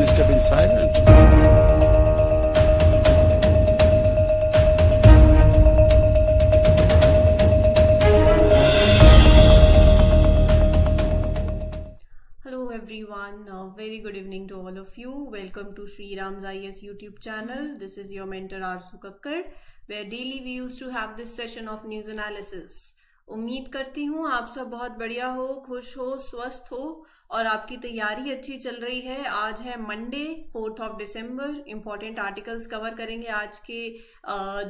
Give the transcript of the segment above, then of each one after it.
must have been silent. Hello everyone, very good evening to all of you. Welcome to Sri Ram's IS YouTube channel. This is your mentor Arzu Kakkar, where daily we used to have this session of news analysis. उम्मीद करती हूँ आप सब बहुत बढ़िया हो, खुश हो, स्वस्थ हो और आपकी तैयारी अच्छी चल रही है। आज है मंडे 4 दिसंबर। इम्पोर्टेंट आर्टिकल्स कवर करेंगे आज के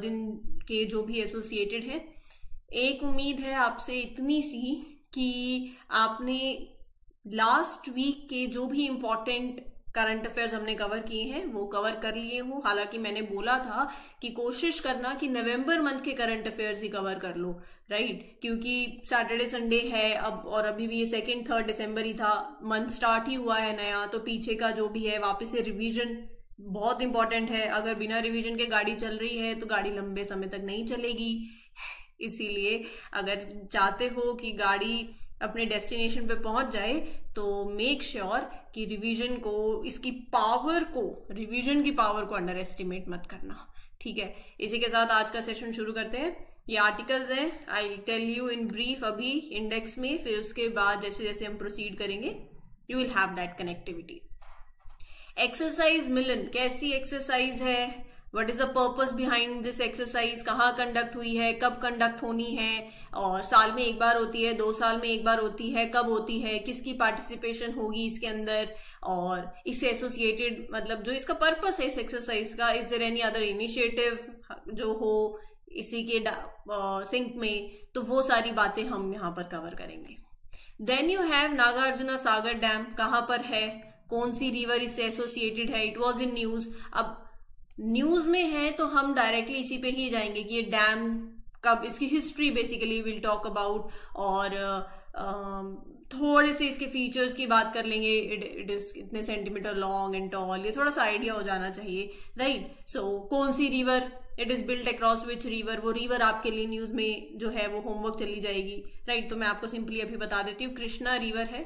दिन के जो भी एसोसिएटेड हैं। एक उम्मीद है आपसे इतनी सी कि आपने लास्ट वीक के जो भी इम्पोर्टेंट करंट अफेयर्स हमने कवर किए हैं वो कवर कर लिए हूँ। हालांकि मैंने बोला था कि कोशिश करना कि नवंबर मंथ के करंट अफेयर्स ही कवर कर लो, राइट? क्योंकि सैटरडे संडे है अब और अभी भी ये 2-3 दिसंबर ही था, मंथ स्टार्ट ही हुआ है नया, तो पीछे का जो भी है वापस से रिवीजन बहुत इंपॉर्टेंट है। अगर बिना रिवीजन के गाड़ी चल रही है तो गाड़ी लंबे समय तक नहीं चलेगी। इसीलिए अगर चाहते हो कि गाड़ी अपने डेस्टिनेशन पे पहुंच जाए तो मेक श्योर कि रिवीजन की पावर को अंडर एस्टिमेट मत करना, ठीक है? इसी के साथ आज का सेशन शुरू करते हैं। ये आर्टिकल्स हैं, I tell you in brief अभी इंडेक्स में, फिर उसके बाद जैसे जैसे हम प्रोसीड करेंगे you will have that connectivity. Exercise मिलन कैसी एक्सरसाइज है? What is the purpose behind this exercise? कहाँ कंडक्ट हुई है, कब कंडक्ट होनी है, और साल में एक बार होती है, 2 साल में एक बार होती है, कब होती है, किसकी पार्टिसिपेशन होगी इसके अंदर, और इससे एसोसिएटेड मतलब जो इसका पर्पस है इस एक्सरसाइज का, is there any other initiative जो हो इसी के सिंक में, तो वो सारी बातें हम यहाँ पर कवर करेंगे। Then you have Nagarjuna Sagar dam, कहाँ पर है, कौन सी रिवर इससे एसोसिएटेड है, इट वॉज इन न्यूज। अब न्यूज में है तो हम डायरेक्टली इसी पे ही जाएंगे कि ये डैम कब, इसकी history basically will talk about, और थोड़े से इसके फीचर्स की बात कर लेंगे। इट इज इतने सेंटीमीटर लॉन्ग एंड टॉल, ये थोड़ा सा आइडिया हो जाना चाहिए, राइट? सो कौन सी river, it is built across which river, वो रिवर आपके लिए न्यूज में जो है वो होमवर्क चली जाएगी, राइट? तो मैं आपको सिंपली अभी बता देती हूँ। कृष्णा रिवर है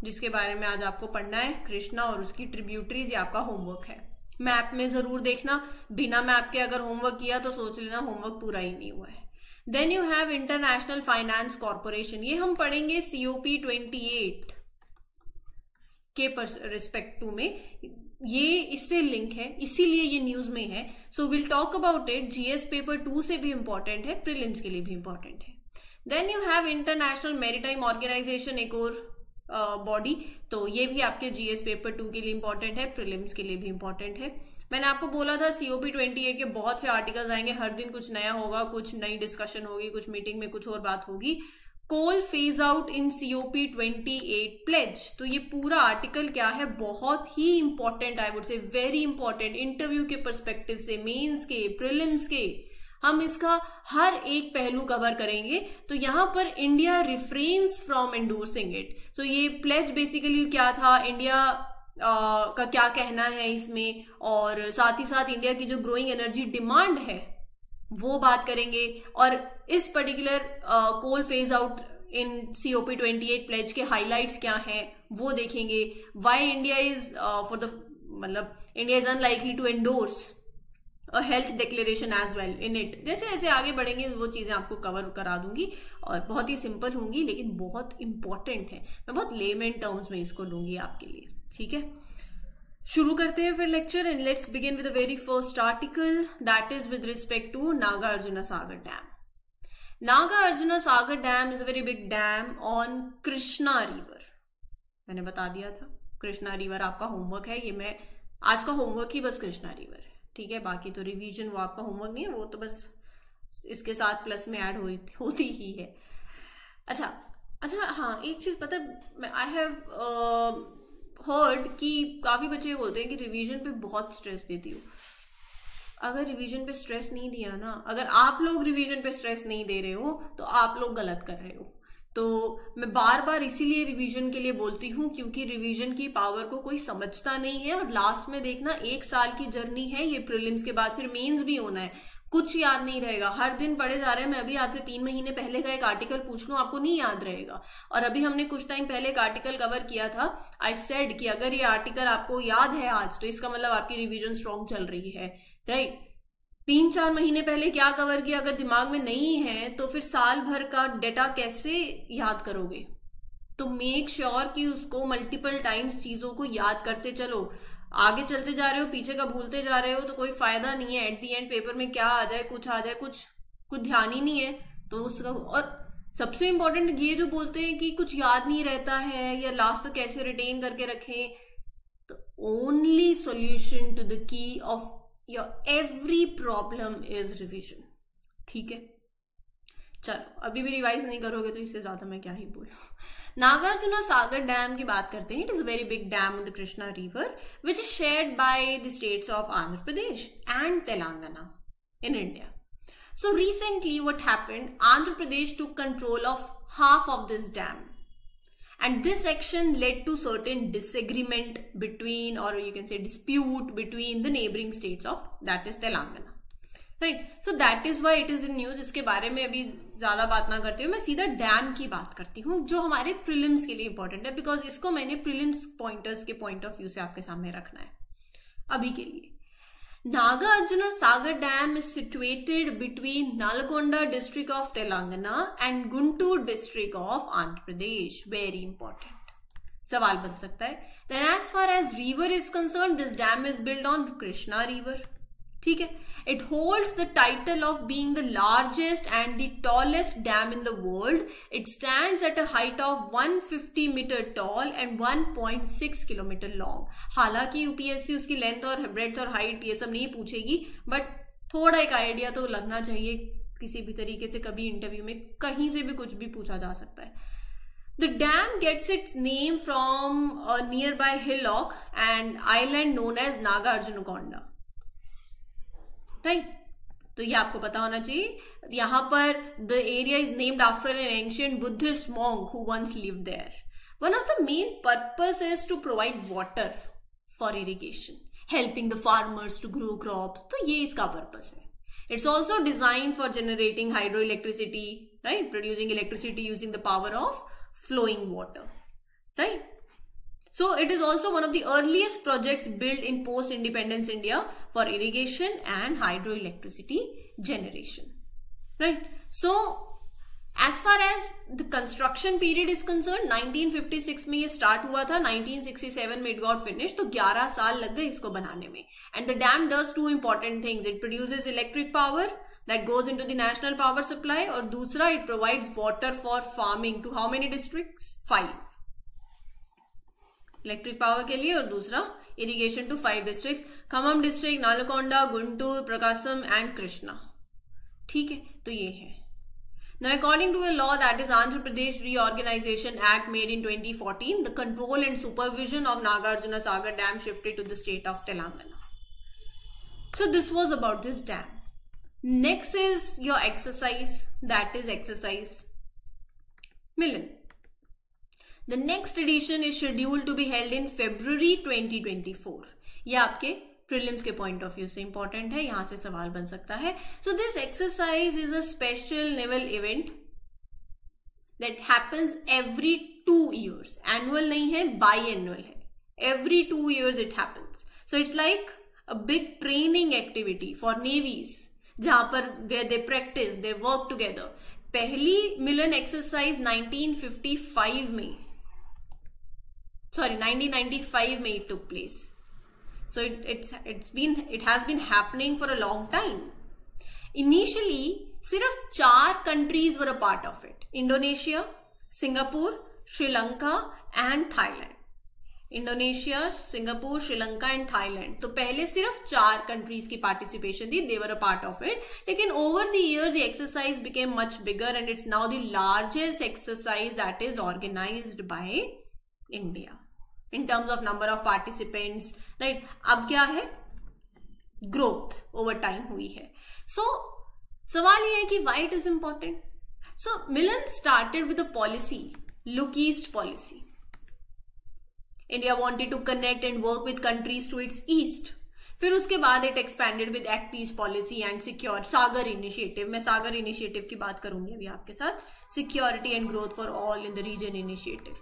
जिसके बारे में आज आपको पढ़ना है, कृष्णा और उसकी ट्रिब्यूटरीज, ये आपका होमवर्क है। मैप में जरूर देखना, बिना मैप के अगर होमवर्क किया तो सोच लेना होमवर्क पूरा ही नहीं हुआ है। Then you have international finance corporation, ये हम पढ़ेंगे COP 28 के रिस्पेक्ट टू में, ये इससे लिंक है इसीलिए ये न्यूज में है। So will talk about it. GS paper 2 से भी इंपॉर्टेंट है, प्रीलिम्स के लिए भी इंपॉर्टेंट है। Then you have international maritime organisation, एक और बॉडी, तो ये भी आपके GS पेपर 2 के लिए इंपॉर्टेंट है, प्रीलिम्स के लिए भी इंपॉर्टेंट है। मैंने आपको बोला था COP 28 के बहुत से आर्टिकल्स आएंगे, हर दिन कुछ नया होगा, कुछ नई डिस्कशन होगी, कुछ मीटिंग में कुछ और बात होगी। Coal phase out in COP 28 pledge, तो ये पूरा आर्टिकल क्या है, बहुत ही important, I would say very important, interview के पर्सपेक्टिव से, मेंस के, प्रीलिम्स के, हम इसका हर एक पहलू कवर करेंगे। तो यहां पर India reference from endorsing it. तो ये प्लेज बेसिकली क्या था, इंडिया का क्या कहना है इसमें, और साथ ही साथ इंडिया की जो ग्रोइंग एनर्जी डिमांड है वो बात करेंगे, और इस particular coal phase out in COP 28 pledge के हाइलाइट्स क्या हैं वो देखेंगे। Why India is India is unlikely to endorse a health declaration as well in it. जैसे जैसे आगे बढ़ेंगे वो चीजें आपको कवर करा दूंगी, और बहुत ही सिंपल होंगी लेकिन बहुत इंपॉर्टेंट है। मैं बहुत लेमन टर्म्स में इसको लूंगी आपके लिए, ठीक है? शुरू करते हैं फिर lecture, and let's begin with the very first article, that is with respect to Nagarjuna Sagar dam. Nagarjuna Sagar dam is a very big dam on Krishna river. मैंने बता दिया था कृष्णा रिवर आपका होमवर्क है, ये मैं आज का होमवर्क ही बस कृष्णा रिवर है, ठीक है? बाकी तो रिवीजन वो आपका होमवर्क नहीं है, वो तो बस इसके साथ प्लस में ऐड होती ही है। अच्छा, हाँ, एक चीज पता है, आई हैव हर्ड कि काफी बच्चे बोलते हैं कि रिवीजन पे बहुत स्ट्रेस देती हूँ। अगर रिवीजन पे स्ट्रेस नहीं दिया ना, अगर आप लोग रिवीजन पे स्ट्रेस नहीं दे रहे हो तो आप लोग गलत कर रहे हो। तो मैं बार बार इसीलिए रिवीजन के लिए बोलती हूँ क्योंकि रिवीजन की पावर को कोई समझता नहीं है, और लास्ट में देखना 1 साल की जर्नी है, ये प्रीलिम्स के बाद फिर मेंस भी होना है, कुछ याद नहीं रहेगा, हर दिन पढ़े जा रहे हैं। मैं अभी आपसे 3 महीने पहले का एक आर्टिकल पूछ लूं, आपको नहीं याद रहेगा। और अभी हमने कुछ टाइम पहले एक आर्टिकल कवर किया था, आई सेड कि अगर ये आर्टिकल आपको याद है आज, तो इसका मतलब आपकी रिवीजन स्ट्रॉन्ग चल रही है, राइट। 3-4 महीने पहले क्या कवर किया अगर दिमाग में नहीं है, तो फिर साल भर का डेटा कैसे याद करोगे। तो मेक श्योर कि उसको मल्टीपल टाइम्स चीजों को याद करते चलो। आगे चलते जा रहे हो, पीछे का भूलते जा रहे हो, तो कोई फायदा नहीं है। एट दी एंड पेपर में क्या आ जाए, कुछ आ जाए, कुछ ध्यान ही नहीं है तो उसका। और सबसे इंपॉर्टेंट ये जो बोलते हैं कि कुछ याद नहीं रहता है या लास्ट तक कैसे रिटेन करके रखें, तो only solution to the key of your every problem is revision. ठीक है, चलो अभी भी रिवाइज नहीं करोगे तो इससे ज्यादा मैं क्या ही बोलूं। नागार्जुना सागर डैम की बात करते हैं। It is a very big dam on the Krishna river which is shared by the states of Andhra Pradesh and Telangana in India. So recently what happened, Andhra Pradesh took control of half of this dam, and this action led to certain disagreement between, or you can say dispute between the neighboring states of, that is Telangana. Right, so that is why it is in news. इसके बारे में अभी ज्यादा बात ना करती हूँ, मैं सीधा डैम की बात करती हूँ जो हमारे प्रीलिम्स के लिए इंपॉर्टेंट है, बिकॉज इसको मैंने प्रीलिम्स पॉइंटर्स के पॉइंट ऑफ व्यू से आपके सामने रखना है अभी के लिए. Nagarjuna Sagar Dam is situated between Nalgonda district of Telangana and Guntur district of Andhra Pradesh. Very important. सवाल बन सकता है. Then as far as river is concerned, this dam is built on Krishna river. ठीक है. It holds the title of being the largest and the tallest dam in the world. It stands at a height of 150 meter tall and 1.6 kilometer long. हालांकि UPSC उसकी length और breadth और height ये सब नहीं पूछेगी, but थोड़ा एक idea तो लगना चाहिए. किसी भी तरीके से कभी इंटरव्यू में कहीं से भी कुछ भी पूछा जा सकता है. The dam gets its name from a nearby hillock and island known as Nagarjunakonda. Right, तो ये आपको पता होना चाहिए. यहां पर the area is named after an ancient Buddhist monk who once lived there. One of the main purpose is to provide water for irrigation, helping the farmers to grow crops. तो ये इसका पर्पस है. It's also design for generating hydro electricity, right, producing electricity using the power of flowing water, right? So it is also one of the earliest projects built in post-independence India for irrigation and hydroelectricity generation, right? So as far as the construction period is concerned, 1956 में ये start हुआ था, 1967 में it got finished, तो 11 साल लग गए इसको बनाने में. And the dam does two important things. It produces electric power that goes into the national power supply, और दूसरा it provides water for farming to how many districts? 5. Electric power के लिए, और दूसरा irrigation to 5 districts, Khammam district, Nalgonda, Guntur, Prakasam and Krishna. ठीक है, तो ये है. Now according to a law, that is Andhra Pradesh Reorganization Act made in 2014, the control and supervision of Nagarjuna Sagar Dam shifted to the state of Telangana. So this was about this dam. Next is your exercise, that is exercise Milan. The next edition is scheduled to be held in February 2024. ये आपके prelims के point of view से important है, यहां से सवाल बन सकता है. So this exercise is a special naval event that happens every 2 years. Annual नहीं है, बाई एनुअल है. Every 2 years it happens. So it's like a big training activity for navies, जहां पर where they practise, they work together. पहली Milan exercise 1995 में, sorry 1995 में it took place. So it has been happening for a long time. Initially सिर्फ 4 countries were a part of it. Indonesia, Singapore, Sri Lanka and Thailand. Indonesia, Singapore, Sri Lanka and Thailand. तो पहले सिर्फ 4 countries की participation थी, they were a part of it. लेकिन over the years the exercise became much bigger and it's now the largest exercise that is organized by India in terms of number of participants, right? अब क्या है, growth over time हुई है. So सवाल ये है कि why it is important. So Milan started with a policy, look east policy. India wanted to connect and work with countries to its east. फिर उसके बाद it expanded with act east policy and secure Sagar initiative. मैं Sagar initiative की बात करूंगी अभी आपके साथ. Security and growth for all in the region initiative.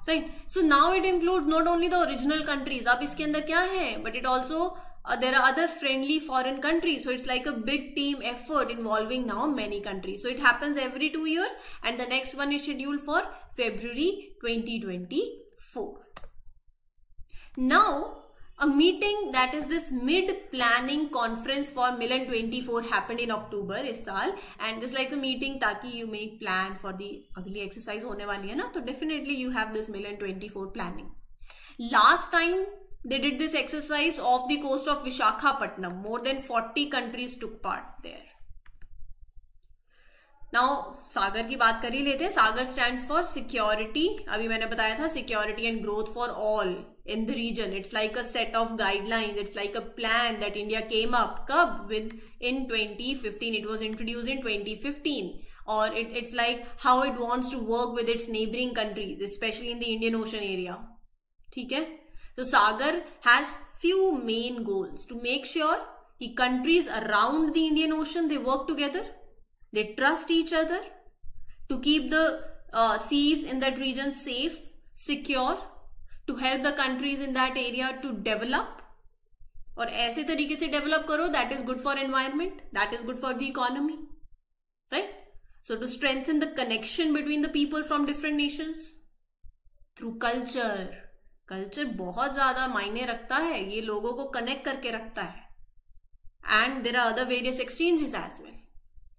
Right. So now it include not only the original countries. अब इसके अंदर क्या है, but it also there are other friendly foreign countries, so it's like a big team effort involving now many countries. So it happens every 2 years, and the next one is scheduled for February 2024. Now a meeting that is this mid planning conference for Milan 24 happened in October इस साल, and this like the meeting ताकि you make plan for the अगली exercise होने वाली है ना, तो definitely you have this Milan 24 planning. Last time they did this exercise off the coast of Visakhapatnam. More than 40 countries took part there. Now सागर की बात कर ही लेते हैं. सागर stands for security. अभी मैंने बताया था security and growth for all in the region. It's like a set of guidelines. It's like a plan that India came up कब with in 2015. It was introduced in 2015. Or it's like how it wants to work with its neighboring countries, especially in the Indian Ocean area. ठीक है. So Sagar has few main goals to make sure the countries around the Indian Ocean, they work together, they trust each other to keep the seas in that region safe, secure, to help the countries in that area to develop. और ऐसे तरीके से develop करो that is good for environment, that is good for the economy, right? So to strengthen the connection between the people from different nations through culture. Culture बहुत ज्यादा मायने रखता है, ये लोगों को कनेक्ट करके रखता है. And there are other various exchanges as well,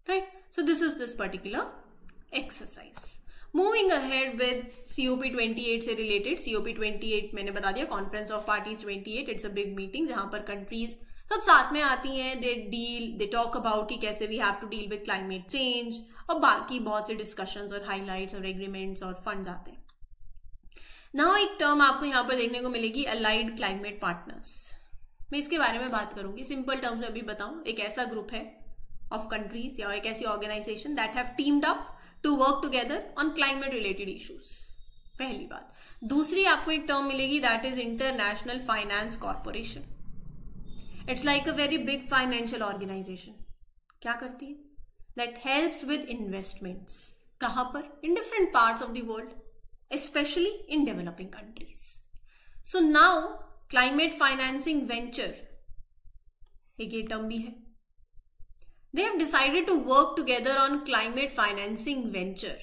right. So this is this particular exercise. Moving ahead with COP 28 से रिलेटेड. COP 28 मैंने बता दिया, conference of parties 28. It's a big meeting जहां पर कंट्रीज सब साथ में आती हैं. दे टॉक अबाउट कि कैसे we have to deal with climate change, और बाकी बहुत से डिस्कशंस और हाईलाइट्स और एग्रीमेंट्स और फंड्स आते हैं. नाउ एक टर्म आपको यहां पर देखने को मिलेगी, अलाइड क्लाइमेट पार्टनर्स. मैं इसके बारे में बात करूंगी. सिंपल टर्म्स में अभी बताऊं, एक ऐसा ग्रुप है ऑफ कंट्रीज या एक ऐसी organization that have teamed up to work together on climate related issues. पहली बात. दूसरी आपको एक टर्म मिलेगी that is international finance corporation. It's like a very big financial organization. क्या करती है? That helps with investments. कहां पर? In different parts of the world, especially in developing countries. So now climate financing venture, एक ये term भी है. They have decided to work together on climate financing venture.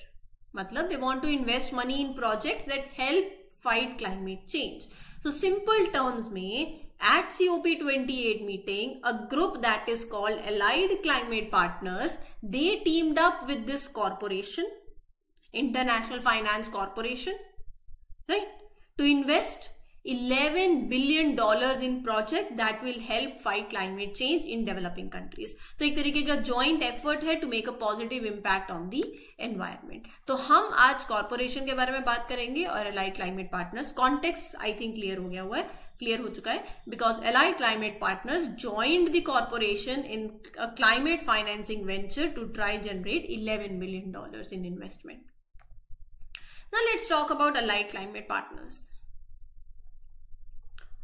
मतलब they want to invest money in projects that help fight climate change. So simple terms में at COP 28 meeting, a group that is called Allied Climate Partners, they teamed up with this corporation, International Finance Corporation, right, to invest $11 billion in project that will help fight climate change in developing countries. तो एक तरीके का joint effort है to make a positive impact on the environment. तो हम आज corporation के बारे में बात करेंगे और Allied Climate Partners. Context I think clear हो गया हुआ है, क्लियर हो चुका है, because Allied Climate Partners joined the corporation in a climate financing venture to try generate $11 billion in investment. Now let's talk about Allied Climate Partners.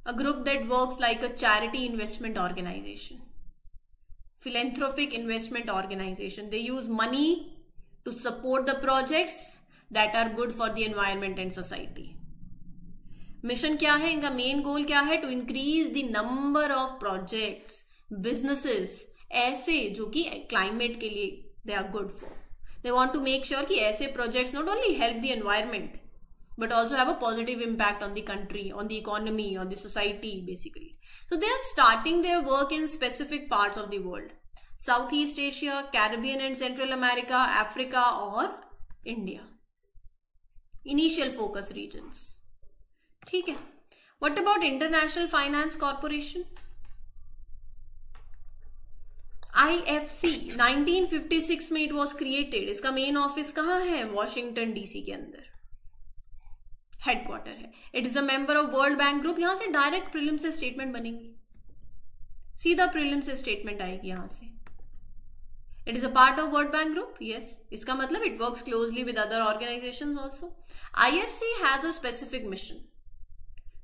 A group that works like a charity investment organization, philanthropic investment organization. They use money to support the projects that are good for the environment and society. Mission क्या है इनका? Main goal क्या है? To increase the number of projects, businesses ऐसे जो कि climate के लिए they are good for. They want to make sure कि ऐसे projects not only help the environment but also have a positive impact on the country, on the economy, on the society basically. So they are starting their work in specific parts of the world. Southeast Asia, Caribbean and Central America, Africa or India. Initial focus regions. ठीक है. What about International Finance Corporation? IFC 1956 में it was created. इसका main office कहाँ है? Washington DC के अंदर headquarter है. It is a member of world bank group. यहां से डायरेक्ट प्रीलिम से स्टेटमेंट बनेंगी, सीधा प्रीलिम से स्टेटमेंट आएगी यहां से. It is a part of world bank group. Yes, इसका मतलब it works closely with other organisations also. IFC has a specific mission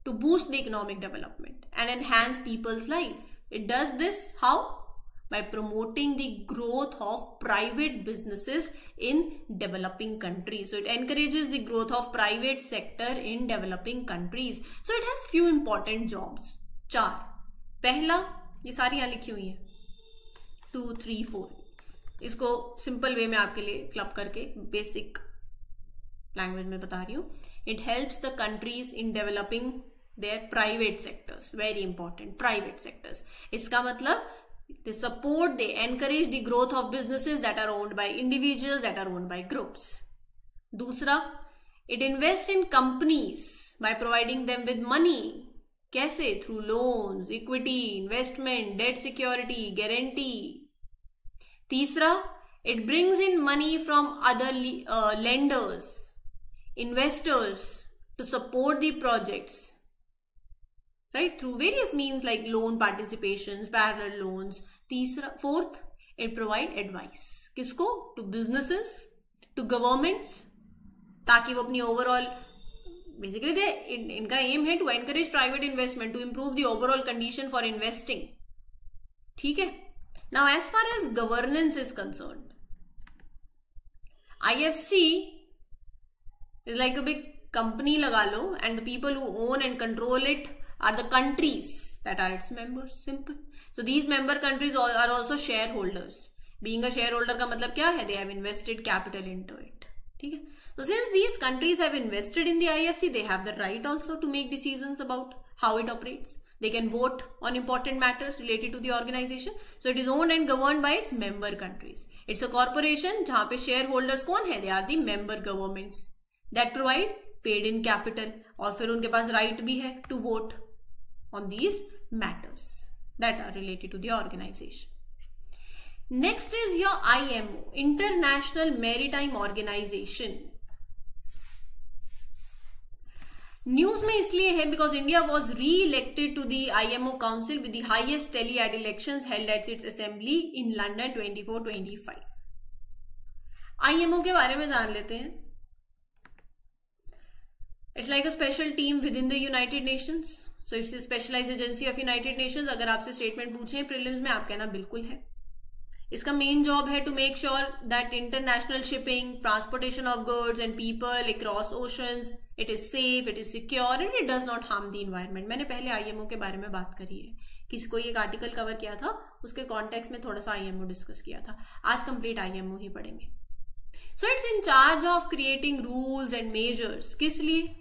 to boost the economic development and enhance people's life. It does this how? By promoting the growth of private businesses in developing countries. So it encourages the growth of private sector in developing countries. So it has few important jobs. 4. पहला, ये सारी यहाँ लिखी हुई है, 2, 3, 4. इसको simple way में आपके लिए क्लब करके बेसिक लैंग्वेज में बता रही हूँ. It helps the countries in developing there private sectors. Very important, private sectors. इसका मतलब they support, they encourage the growth of businesses that are owned by individuals, that are owned by groups. दूसरा, it invests in companies by providing them with money. कैसे? Through loans, equity, investment, debt security, guarantee. तीसरा, it brings in money from other lenders, investors to support the projects. Right, through various means like loan participations, parallel loans. Fourth, it provide advice. किसको? To businesses, to governments, ताकि वो अपनी overall, basically इनका aim है to encourage private investment, to improve the overall condition for investing. ठीक है? Now as far as governance is concerned, IFC is like a big company लगा लो, and the people who own and control it are the countries that are its members. Simple. So these member countries are also shareholders. Being a shareholder का मतलब क्या है? They have invested capital into it. ठीक है? So since these countries have invested in the IFC, they have the right also to make decisions about how it operates. They can vote on important matters related to the organization. So it is owned and governed by its member countries. It's a corporation जहाँ पे shareholders कौन है? They are the member governments that provide paid in capital, और फिर उनके पास right भी है to vote on these matters that are related to the organization. Next is your IMO, International Maritime Organization. News में इसलिए है because India was re-elected to the IMO Council with the highest tally at elections held at its assembly in London 24-25. IMO के बारे में जान लेते हैं. It's like a special team within the United Nations. So it's a specialized agency of United Nations. अगर आपसे statement पूछें prelims में, आप कहना बिल्कुल है. इसका मेन जॉब है to make sure that international shipping, transportation of goods and people across oceans, it is safe, it is secure and it does not harm the environment. मैंने पहले आईएमओ के बारे में बात करी है, किसको एक आर्टिकल कवर किया था, उसके कॉन्टेक्स्ट में थोड़ा सा आईएमओ डिस्कस किया था. आज कंप्लीट आईएमओ ही पढ़ेंगे. So it's in charge of creating rules and measures. किस लिए?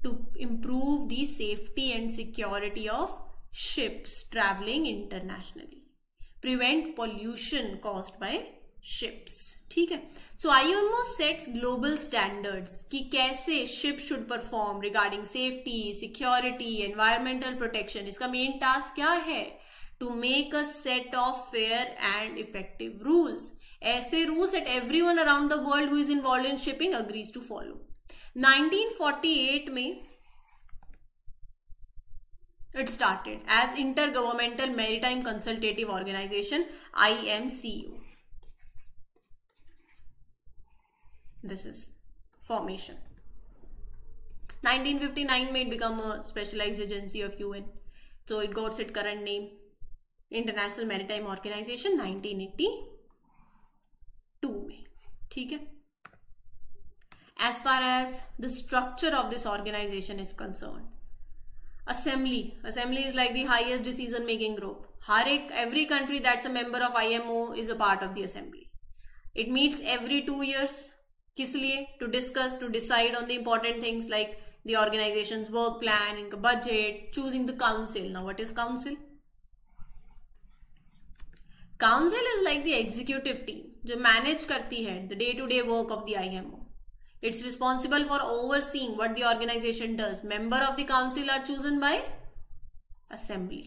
To improve the safety and security of ships travelling internationally, prevent pollution caused by ships. ठीक है. So IMO sets global standards कि कैसे ship should perform regarding safety, security, environmental protection. इसका main task क्या है? To make a set of fair and effective rules. ऐसे rules that everyone around the world who is involved in shipping agrees to follow. 1948 में it started as Intergovernmental Maritime Consultative Organization, IMCO. This is formation. 1959 में it become a specialized agency of UN. So it got its current name, International Maritime Organization, 1982 में. ठीक है. As far as the structure of this organization is concerned, Assembly is like the highest decision making group. Every country that's a member of IMO is a part of the assembly. It meets every 2 years. किस लिए? To discuss, to decide on the important things like the organization's work plan, budget, choosing the council. Now what is council? Council is like the executive team जो manage करती है the day-to-day work of the IMO. It's responsible for overseeing what the organization does. Members of the council are chosen by assembly.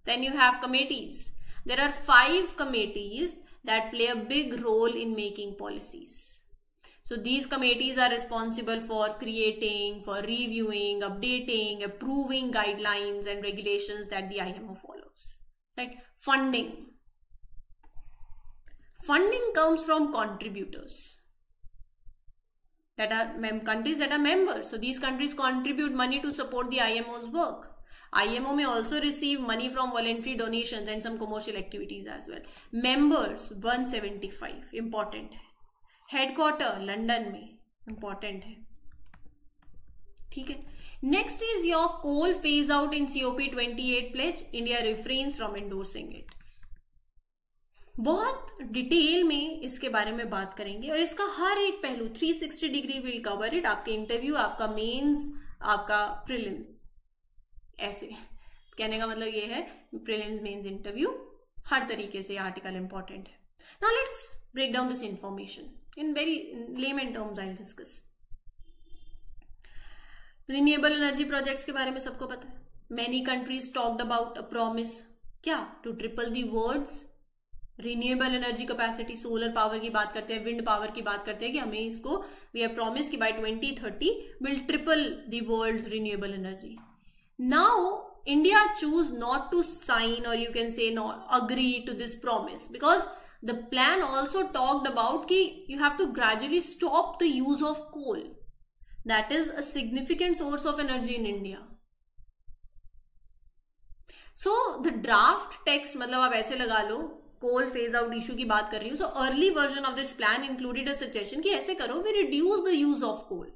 Then you have committees. There are 5 committees that play a big role in making policies. So these committees are responsible for creating, for reviewing, updating, approving guidelines and regulations that the IMO follows. Right? Funding. Funding comes from contributors. countries that are members. So these countries contribute money to support the IMO's work. IMO may also receive money from voluntary donations and some commercial activities as well. Members 175, important है. Headquarter London में, important है. ठीक है. Next is your coal phase out in COP28 pledge. India refrains from endorsing it. बहुत detail में इसके बारे में बात करेंगे और इसका हर एक पहलू 360 डिग्री विल कवर इट. आपके इंटरव्यू, आपका मेंस, आपका प्रीलिम्स, ऐसे कहने का मतलब ये है प्रीलिम्स, मेंस, इंटरव्यू, हर तरीके से आर्टिकल इंपॉर्टेंट है. Now let's break down this information in very layman terms. I will discuss renewable energy projects के बारे में सबको पता है. Many countries talked about a promise, क्या, to triple the world's renewable energy capacity. Solar power की बात करते हैं, विंड पावर की बात करते हैं कि हमें इसको, वी हैव प्रॉमिस कि by 2030 will triple the world's renewable energy. Now India choose not to sign, or you can say not agree to this promise, because the plan also talked about कि you have to gradually stop the use of coal. That is a significant source of energy in India. So the draft text, मतलब आप ऐसे लगा लो, coal phase out issue की बात कर रही हूँ. So early version of this plan included a suggestion कि ऐसे करो, we reduce the use of coal.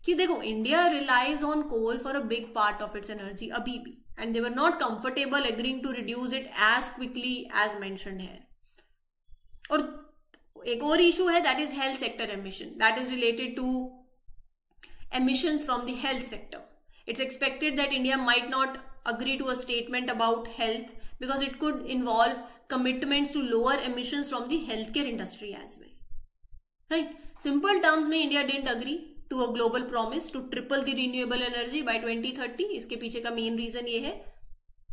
कि देखो, India relies on coal for a big part of its energy अभी भी, and they were not comfortable agreeing to reduce it as quickly as mentioned है. और एक और इशू है, that is health sector emission. That is related to emissions from the health sector. It's expected that India might not agree to a statement about health because it could involve commitments to lower emissions from the healthcare industry as well. Right? Simple terms में India didn't agree to a global promise to triple the renewable energy by 2030. इसके पीछे का main reason ये है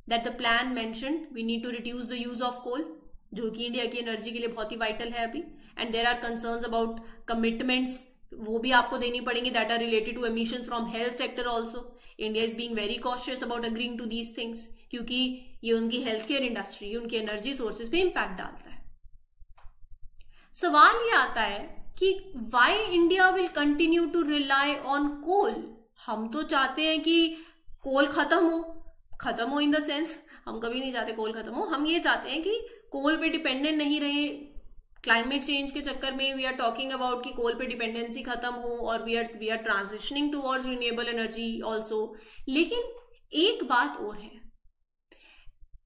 that the plan mentioned we need to reduce the use of coal, जो कि India की energy के लिए बहुत ही वाइटल है अभी. And there are concerns about commitments, वो भी आपको देनी पड़ेंगी, that are related to emissions from health sector also. India is being very cautious about agreeing to these things, क्योंकि ये उनकी हेल्थ केयर इंडस्ट्री, उनकी एनर्जी सोर्सेज पे इंपैक्ट डालता है. सवाल ये आता है कि why India will continue to rely on coal. हम तो चाहते हैं कि कोल खत्म हो इन द सेंस, हम कभी नहीं चाहते कोल खत्म हो. हम ये चाहते हैं कि कोल पे डिपेंडेंट नहीं रहे. क्लाइमेट चेंज के चक्कर में वी आर टॉकिंग अबाउट कि कोल पे डिपेंडेंसी खत्म हो, और we are transitioning towards renewable energy also. लेकिन एक बात और है,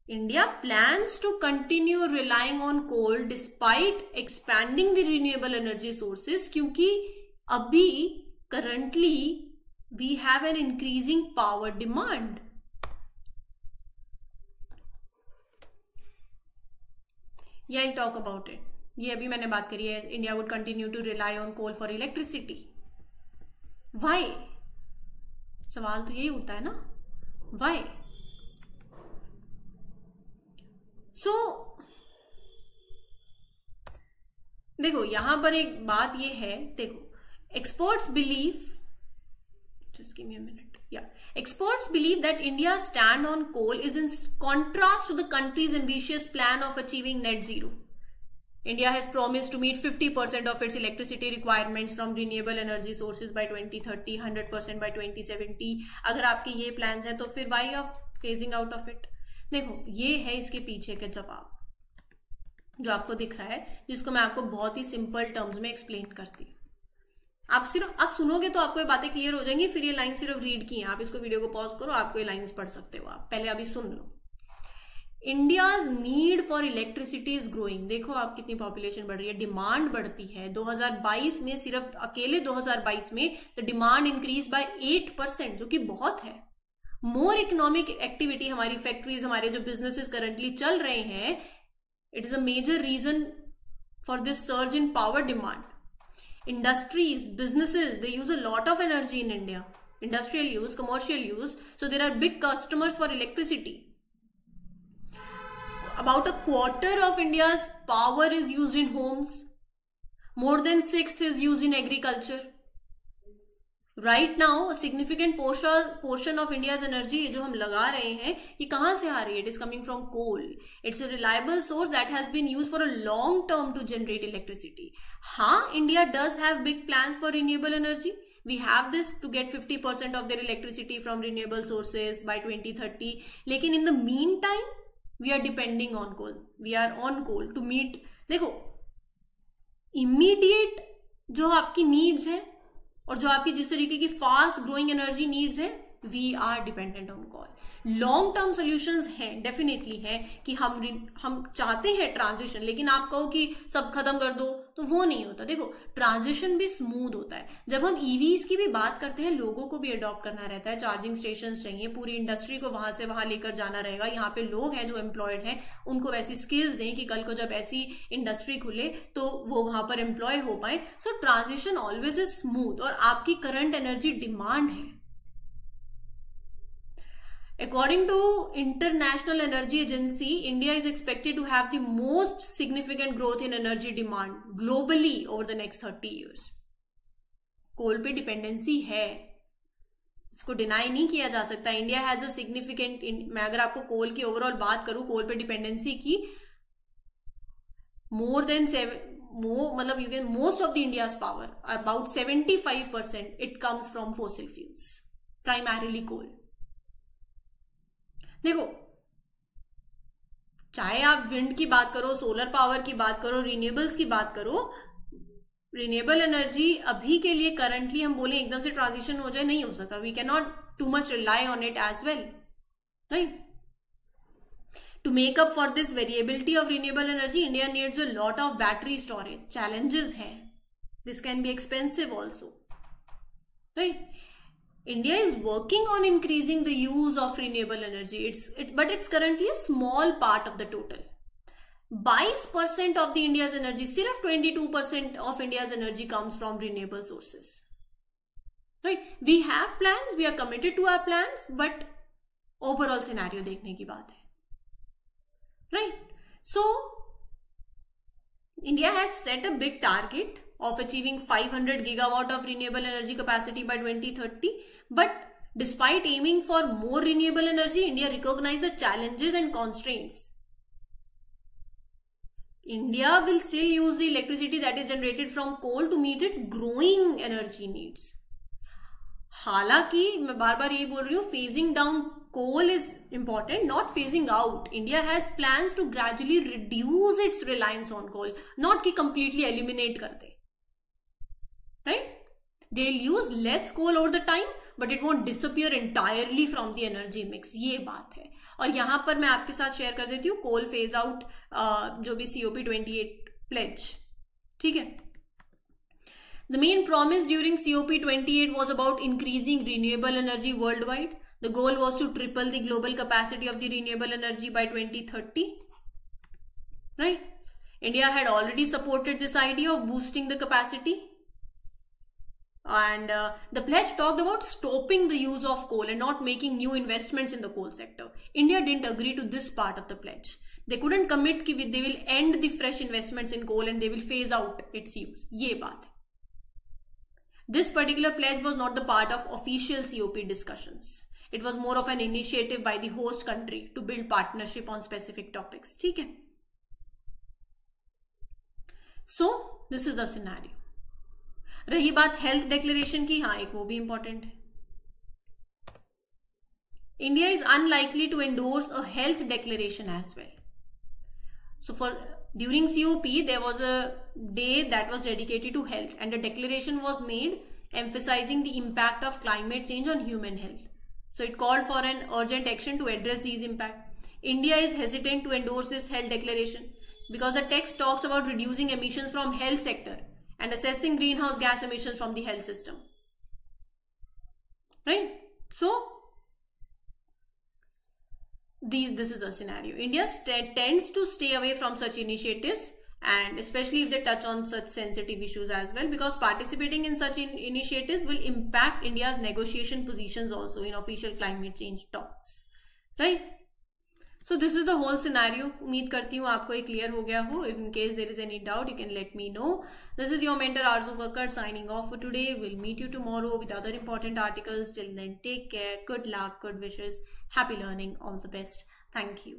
India plans to continue relying on coal despite expanding the renewable energy sources, क्योंकि अभी currently we have an increasing power demand. I talk about it. ये अभी मैंने बात करी है, India would continue to rely on coal for electricity. Why? सवाल तो यही उठता है ना, व्हाई? सो देखो, यहां पर एक बात ये है, देखो, experts believe, just give me a minute. Yeah, experts believe that India's stand on coal is in contrast to the country's ambitious plan of achieving net zero. India has promised to meet 50% of its electricity requirements from renewable energy sources by 2030, 100% by 2070. अगर आपके ये plans हैं तो फिर why are phasing out of it? देखो, ये है इसके पीछे के जवाब जो आपको दिख रहा है, जिसको मैं आपको बहुत ही सिंपल टर्म्स में एक्सप्लेन करती हूँ. आप सुनोगे तो आपको ये बातें क्लियर हो जाएंगी. फिर ये लाइन सिर्फ रीड की है, आप इसको वीडियो को पॉज करो, आपको ये लाइंस पढ़ सकते हो. आप पहले अभी सुन लो. India's need for electricity is growing. देखो आप कितनी पॉपुलेशन बढ़ रही है, डिमांड बढ़ती है. 2022 में, सिर्फ अकेले 2022 में द डिमांड इंक्रीज बाय 8%, जो कि बहुत है. मोर इकोनॉमिक एक्टिविटी, हमारी फैक्ट्रीज, हमारे जो बिजनेसेस करंटली चल रहे हैं, it is a major reason for this surge in power demand. Industries, businesses, they use a lot of energy in India. Industrial use, commercial use. So there are big customers for electricity. About a quarter of India's power is used in homes. More than 1/6 is used in agriculture. Right now significant portion of India's energy जो हम लगा रहे हैं ये कहां से आ रही है? It is coming from coal. It's a reliable source that has been used for a long term to generate electricity. हाँ, India does have big plans for renewable energy. We have this to get 50% of their electricity from renewable sources by 2030. लेकिन in the meantime, we are depending on coal. We are on coal to meet. देखो, immediate जो आपकी needs है और जो आपकी जिस तरीके की फास्ट ग्रोइंग एनर्जी नीड्स है, we are dependent on coal. Long term solutions हैं, डेफिनेटली हैं कि हम चाहते हैं ट्रांजिशन, लेकिन आप कहो कि सब खत्म कर दो तो वो नहीं होता. देखो, ट्रांजिशन भी स्मूथ होता है. जब हम ईवीज की भी बात करते हैं, लोगों को भी अडॉप्ट करना रहता है. चार्जिंग स्टेशन चाहिए, पूरी इंडस्ट्री को वहां से वहां लेकर जाना रहेगा. यहाँ पे लोग हैं जो एम्प्लॉयड हैं, उनको वैसी स्किल्स दें कि कल को जब ऐसी इंडस्ट्री खुले तो वो वहां पर एम्प्लॉय हो पाए. सो ट्रांजिशन ऑलवेज इज स्मूथ. और आपकी करंट एनर्जी डिमांड है. According to International Energy Agency, India is expected to have the most significant growth in energy demand globally over the next 30 years. कोल पे डिपेंडेंसी है, इसको deny नहीं किया जा सकता. इंडिया हैज अ सिग्निफिकेंट, मैं अगर आपको कोल की ओवरऑल बात करूं, कोल पे डिपेंडेंसी की मोर देन मतलब you can most of the India's power, about 75% it comes from fossil fuels, primarily coal. देखो, चाहे आप विंड की बात करो, सोलर पावर की बात करो, रिन्यूएबल्स की बात करो, रिन्यूएबल एनर्जी अभी के लिए करंटली हम बोले एकदम से ट्रांजिशन हो जाए, नहीं हो सकता. We can not too much rely on it as well, right. To make up for this variability of renewable energy, India needs a lot of battery storage. Challenges हैं, this can be expensive also, right. India is working on increasing the use of renewable energy. But it's currently a small part of the total. 22% of the India's energy, सिर्फ 22% of India's energy comes from renewable sources. Right? We have plans, we are committed to our plans, but overall scenario देखने की बात है. Right? So, India has set a big target of achieving 500 gigawatt of renewable energy capacity by 2030. But despite aiming for more renewable energy, India recognizes the challenges and constraints. India will still use the electricity that is generated from coal to meet its growing energy needs. हालांकि मैं बार बार यही बोल रही हूँ, phasing down coal is important, not phasing out. India has plans to gradually reduce its reliance on coal, not कि completely eliminate कर दे. Right? They'll use less coal over the time, but it won't disappear entirely from the energy mix. ये बात है. और यहां पर मैं आपके साथ शेयर कर देती हूँ कोल फेज आउट, जो भी COP28 प्लेज. ठीक है. The main promise during COP28 was about increasing renewable energy worldwide. The goal was to triple the global capacity of the renewable energy by 2030. Right? India had already supported this idea of boosting the capacity. And the pledge talked about stopping the use of coal and not making new investments in the coal sector. India didn't agree to this part of the pledge. They couldn't commit कि they will end the fresh investments in coal and they will phase out its use. ये बात है. This particular pledge was not the part of official COP discussions. It was more of an initiative by the host country to build partnership on specific topics. ठीक है. So this is the scenario. रही बात health declaration की, हाँ एक वो भी important है. India is unlikely to endorse a health declaration as well. So for during COP there was a day that was dedicated to health and a declaration was made emphasizing the impact of climate change on human health. So it called for an urgent action to address these impacts. India is hesitant to endorse this health declaration because the text talks about reducing emissions from health sector and assessing greenhouse gas emissions from the health system. Right? So, this is the scenario. India tends to stay away from such initiatives, and especially if they touch on such sensitive issues as well, because participating in such initiatives will impact India's negotiation positions also in official climate change talks. Right? So this is the whole scenario. उम्मीद करती हूँ आपको ये clear हो गया हो. In case there is any doubt, you can let me know. This is your mentor Arzoo Kakkar signing off for today. We'll meet you tomorrow with other important articles. Till then, take care. Good luck, good wishes, happy learning, all the best. Thank you.